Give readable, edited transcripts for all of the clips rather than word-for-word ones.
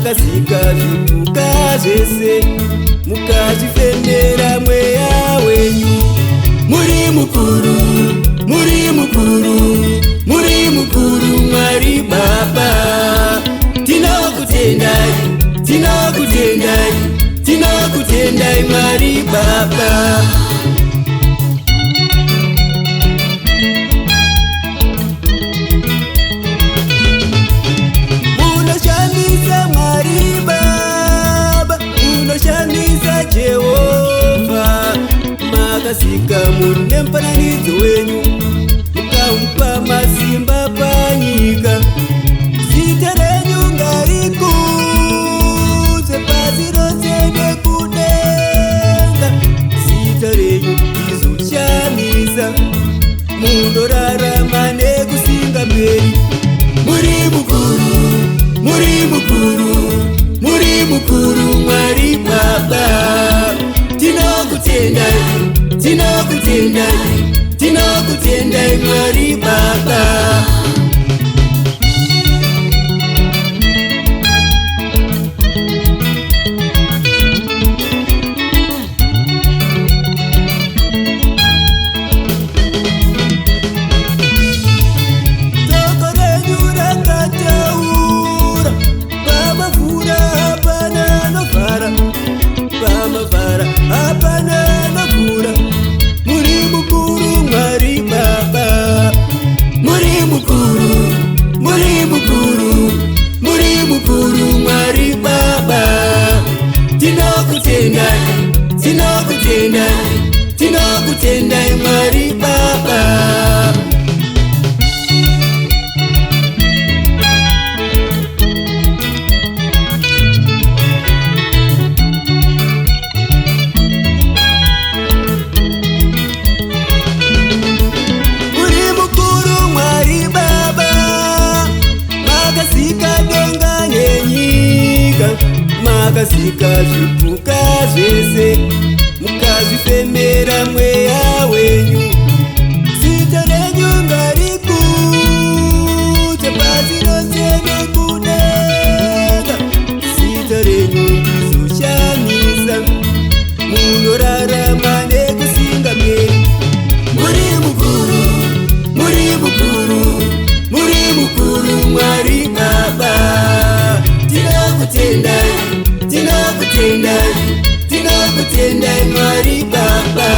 makasika zvipuka zvese mukazvifembera mweya wenyu. Muri mukuru, muri mukuru, muri mukuru Mwari Baba. Tinokutendai, tinokutendai, tinokutendai Mwari Baba. Unoshamisa Mwari Baba, unoshamisa Jehova. Makasika munhu nemufananidzo wenyu, mukamupa masimba panyika. Zita renyu ngarikudzwe pasi rose nekudenga. Zita renyu rizoshamisa, munorarama nekusinga mberi. Muri mukuru, muri mukuru, muri mukuru Mwari Baba. Tinokutendai, tinokutendai, tinokutendai Mwari Baba. Tinokutendai, tinokutendai Mwari Baba. Muri mukuru Mwari Baba, makasika denga nenyika, makasika zvipuka zvese mukazvifembera mweya wenyu. Zita renyu ngarikudzwe pasi rose nekudenga. Zita renyu rizoshamisa, munorarama nekusinga mberi. Muri mukuru, muri mukuru, muri mukuru Mwari Baba. Tinokutendai, tinokutendai, tinokutendai Mwari Baba.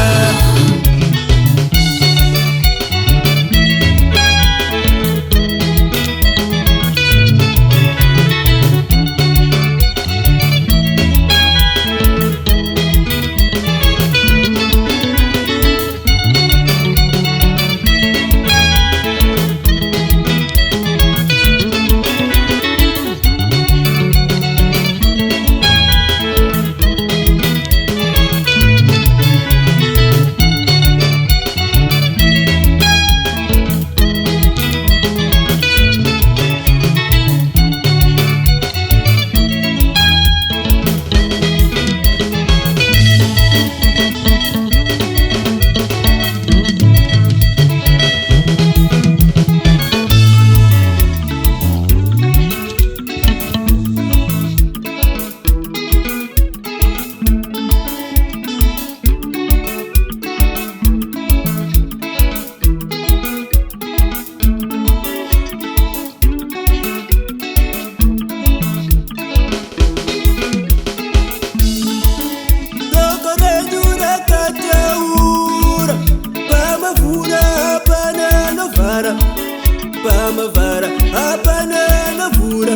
Pamavara hapana navura.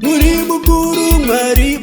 Muri mukuru Mwari